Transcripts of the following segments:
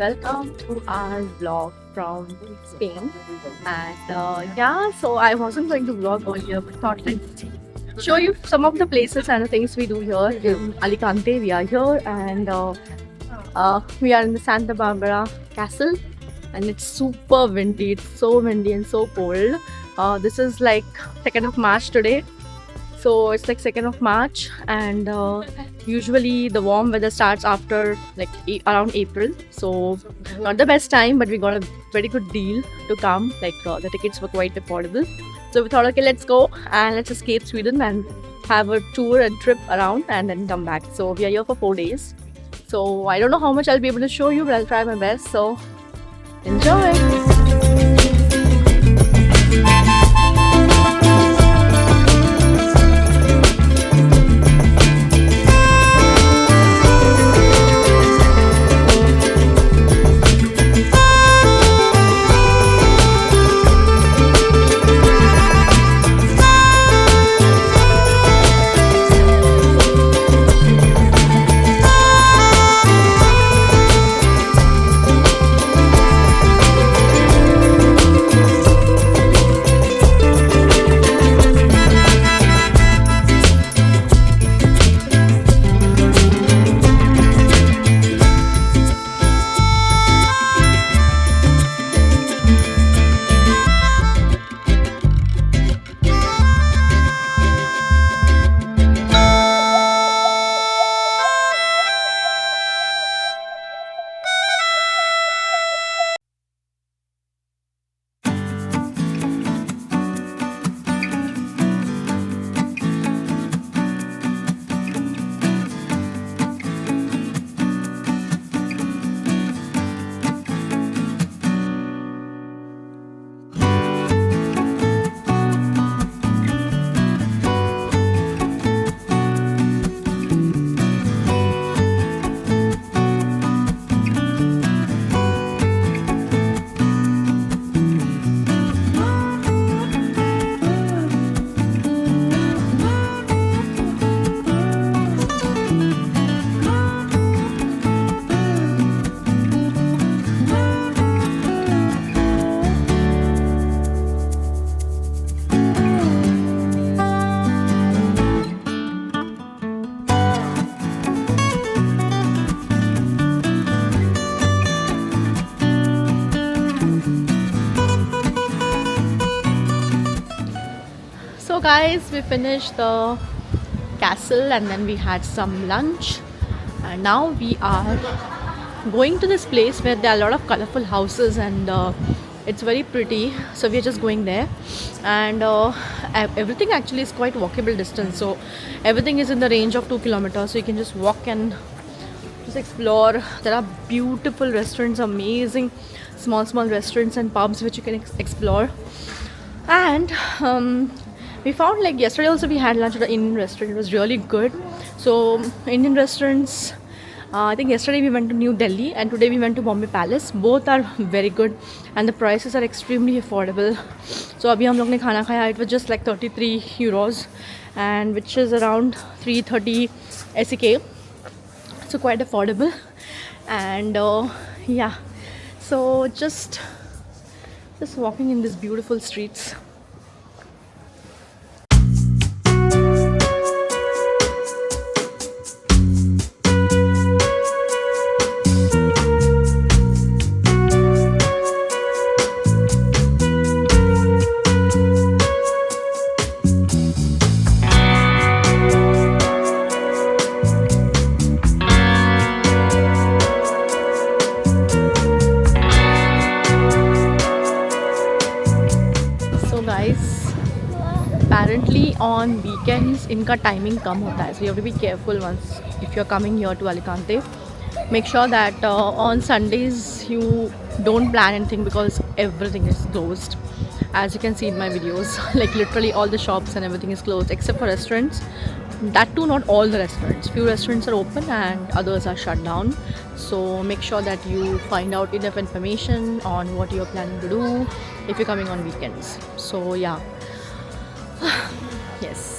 welcome to our vlog from Spain. And yeah, so I wasn't going to vlog earlier, but thought let's show you some of the places and the things we do here in Alicante. We are here and we are in the Santa Barbara Castle, and it's super windy. It's so windy and so cold. This is like 2nd of March today. So it's like 2nd of March, and usually the warm weather starts after like around April. So not the best time, but we got a very good deal to come. Like the tickets were quite affordable. So we thought, okay, let's go and let's escape Sweden and have a tour and trip around and then come back. So we are here for 4 days. So I don't know how much I'll be able to show you, but I'll try my best. So enjoy. So guys, we finished the castle and then we had some lunch, and now we are going to this place where there are a lot of colorful houses and it's very pretty. So we are just going there, and everything actually is quite walkable distance. So everything is in the range of 2 kilometers, so you can just walk and just explore. There are beautiful restaurants, amazing small restaurants and pubs which you can explore. And we found, like yesterday also we had lunch at an Indian restaurant. It was really good. So Indian restaurants, I think yesterday we went to New Delhi and today we went to Bombay Palace. Both are very good and the prices are extremely affordable. So abhi hum log ne khana khaya. It was just like 33 euros, and which is around 330 SEK. So quite affordable. And yeah, so just walking in these beautiful streets. Apparently on weekends इनका timing कम होता है, so you have to be careful once if you're coming here to Alicante. Make sure that on Sundays you don't plan anything because everything is closed. As you can see in my videos, like literally all the shops and everything is closed except for restaurants. That too, not all the restaurants. Few restaurants are open and others are shut down. So make sure that you find out enough information on what you're planning to do if you're coming on weekends. So yeah. Yes.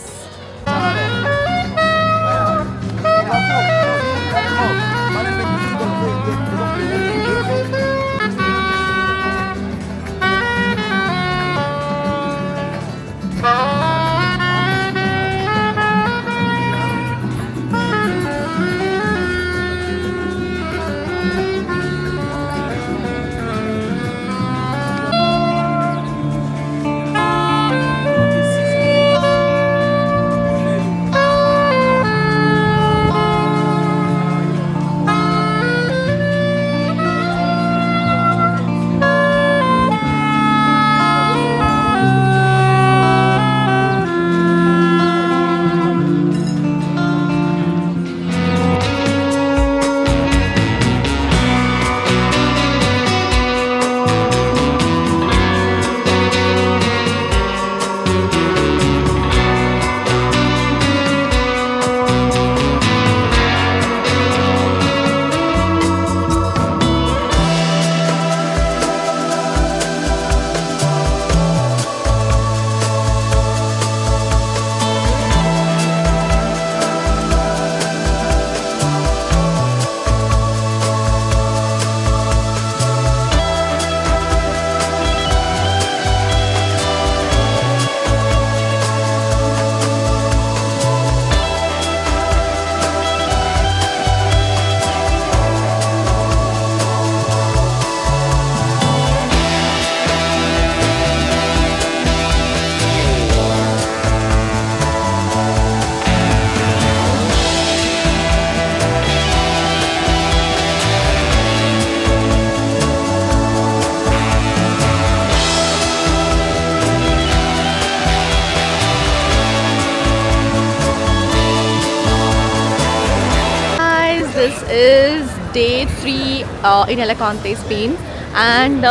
day 3 in Alicante, Spain, and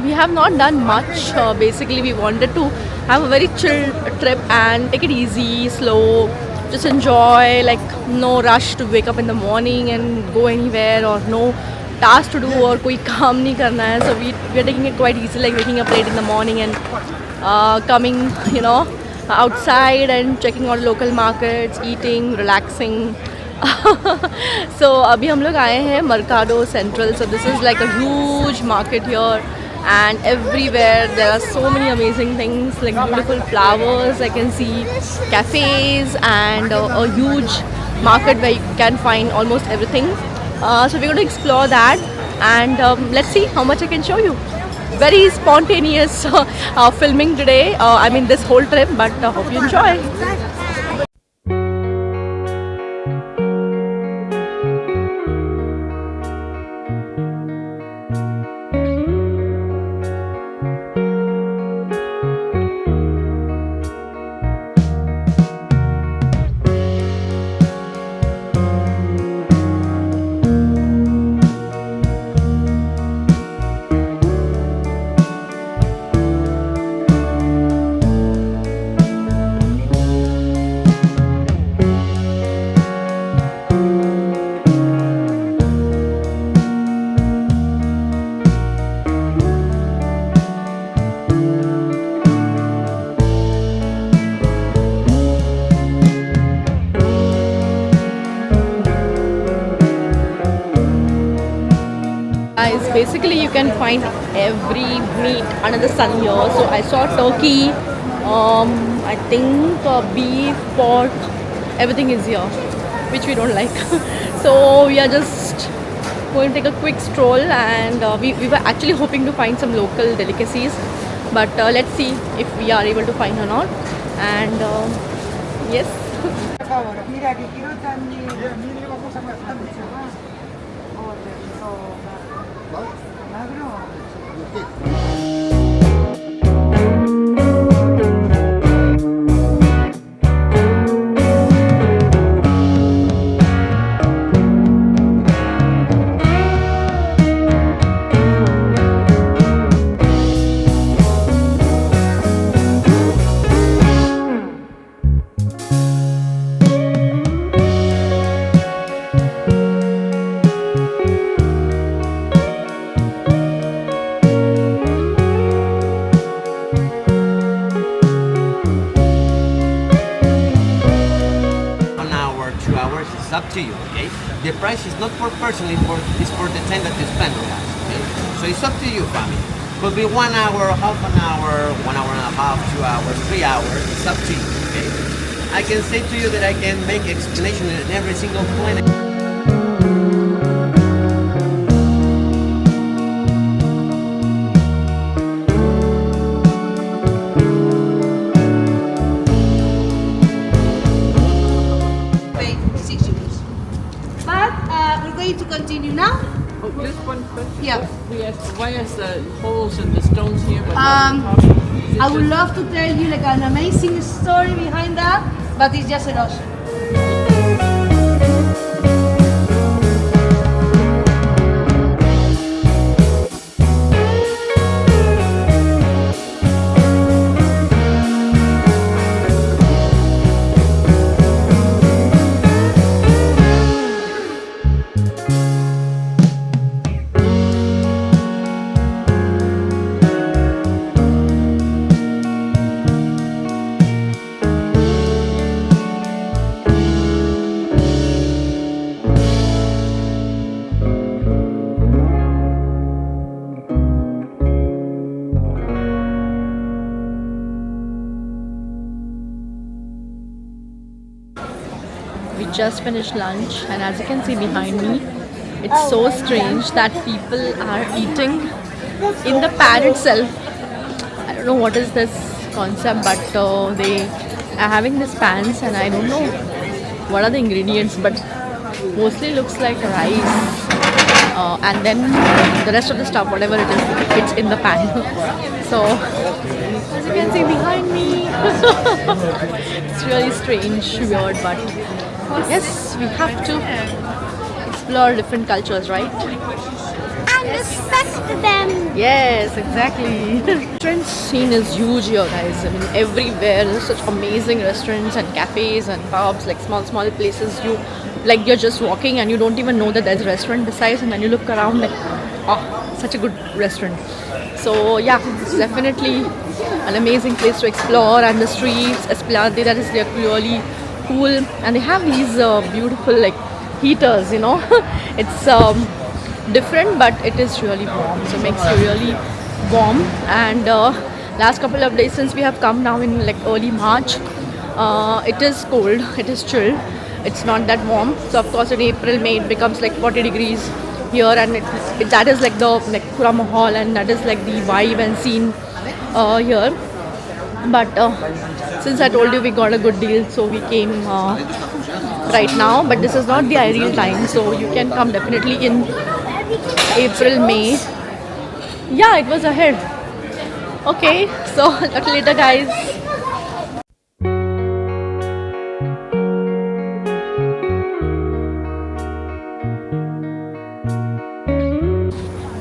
we have not done much. Basically, we wanted to have a very chill trip and take it easy, slow, just enjoy. Like no rush to wake up in the morning and go anywhere, or no task to do or कोई काम नहीं करना है. So we are taking it quite easy, like waking up late in the morning and coming, outside and checking out local markets, eating, relaxing. So अभी हम लोग आए हैं Mercado Central. So this is like a huge market here, and everywhere there are so many amazing things, like beautiful flowers. I can see cafes and a huge market where you can find almost everything. So we're going to explore that, and let's see how much I can show you. Very spontaneous filming today. I mean this whole trip, but hope you enjoy. Guys, basically you can find every meat under the sun here. So I saw turkey, I think beef, pork, everything is here, which we don't like. So we are just going to take a quick stroll, and we were actually hoping to find some local delicacies, but let's see if we are able to find or not. And yes. It's up to you, okay? The price is not per person, it's for the time that you spend with us, okay? So it's up to you, family. Could be 1 hour, half an hour, 1 hour and a half, 2 hours, 3 hours. It's up to you, okay? I can say to you that I can make explanation in every single point. To continue now? Oh, just one question. Yeah. Why is the holes in the stones here? But I would love to tell you like an amazing story behind that, but it's just erosion. We just finished lunch, and as you can see behind me, it's so strange that people are eating in the pan itself. I don't know what is this concept, but they are having these pans, and I don't know what are the ingredients, but mostly looks like rice, and then the rest of the stuff, whatever it is, it's in the pan. So as you can see behind me, it's really strange, weird, but yes, we have to explore different cultures, right? And respect them. Yes, exactly. Restaurant scene is huge here, guys. I mean, everywhere there's such amazing restaurants and cafes and pubs, like small places. You're just walking and you don't even know that there's a restaurant besides, and then you look around like, oh, such a good restaurant. So yeah, it's definitely an amazing place to explore, and the streets, Esplanade, that is like really cool, and they have these beautiful like heaters, you know. It's different, but it is really warm, so it makes you really warm. And last couple of days since we have come now in like early March, it is cold, it is chill, it's not that warm. So of course in April, May it becomes like 40 degrees here, and that is like the like pura mahal, and that is like the vibe and scene here. But since I told you we got a good deal, so we came right now. But this is not the ideal time, so you can come definitely in April, May. Yeah, it was ahead. Okay, so talk to you later, guys.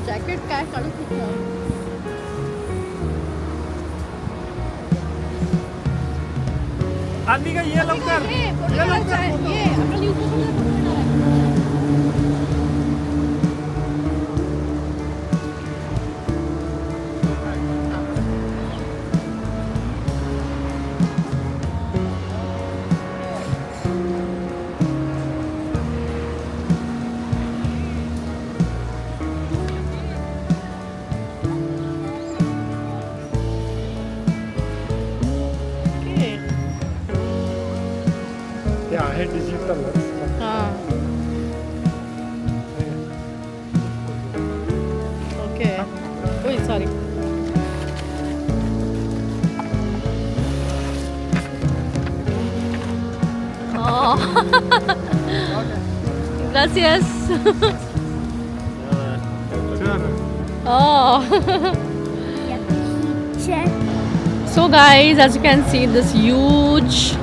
Jacket काय काढू शकतो? आधी का ये लवकर ये लवकर ते आहे digital Okay. Oh, sorry. Oh. Gracias. Oh. So guys, as you can see, this huge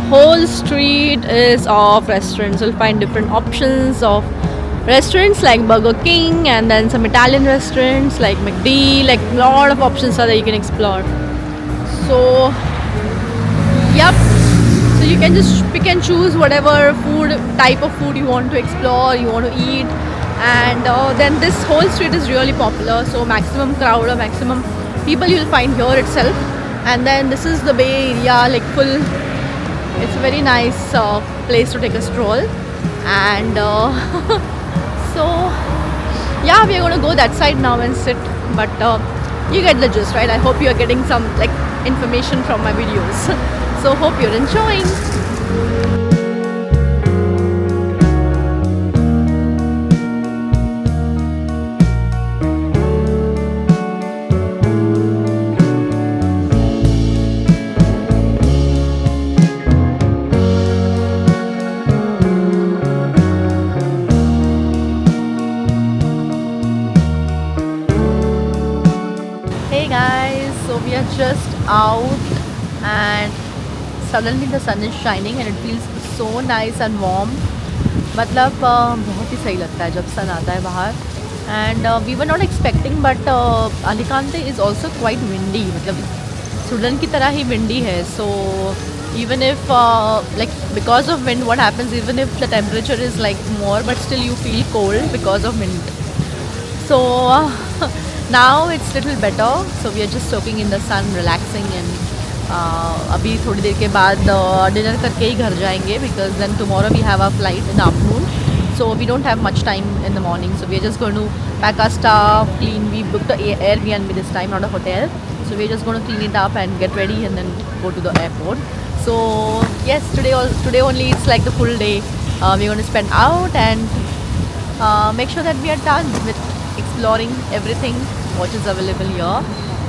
whole street is of restaurants. You'll find different options of restaurants like Burger King, and then some Italian restaurants like McD. Like a lot of options are there you can explore. So yep, so you can just pick and choose whatever type of food you want to explore, you want to eat. And then this whole street is really popular, so maximum crowd or maximum people you'll find here itself. And then this is the Bay Area, like full. It's a very nice place to take a stroll. And so yeah, we are going to go that side now and sit. But you get the gist, right? I hope you are getting some like information from my videos. So hope you're enjoying. Hey guys, so we are just out and suddenly the sun is shining and it feels so nice and warm. मतलब बहुत ही सही लगता है जब sun आता है बाहर. And we were not expecting, but Alicante is also quite windy. मतलब Sudan की तरह ही windy है. So even if like because of wind, what happens, even if the temperature is like more, but still you feel cold because of wind. So now it's little better, so we are just soaking in the sun, relaxing, and अभी थोड़ी देर के बाद dinner करके ही घर जाएंगे, because then tomorrow we have our flight in the afternoon, so we don't have much time in the morning. So we are just going to pack our stuff, clean. We booked the Airbnb this time, not a hotel, so we're just going to clean it up and get ready and then go to the airport. So yes, today only it's like the full day we're going to spend out and make sure that we are done with exploring everything what is available here.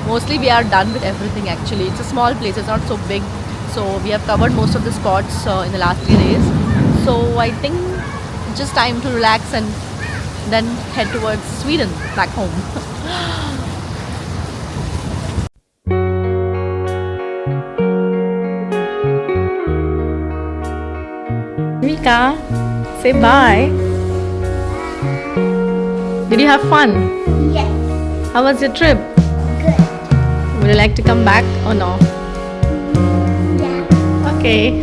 Mostly we are done with everything actually. It's a small place, it's not so big. So we have covered most of the spots in the last 3 days. So I think it's just time to relax and then head towards Sweden, back home. Mika, say bye. Did you have fun? Yes. How was your trip? Good. Would you like to come back or no? Yeah. Okay.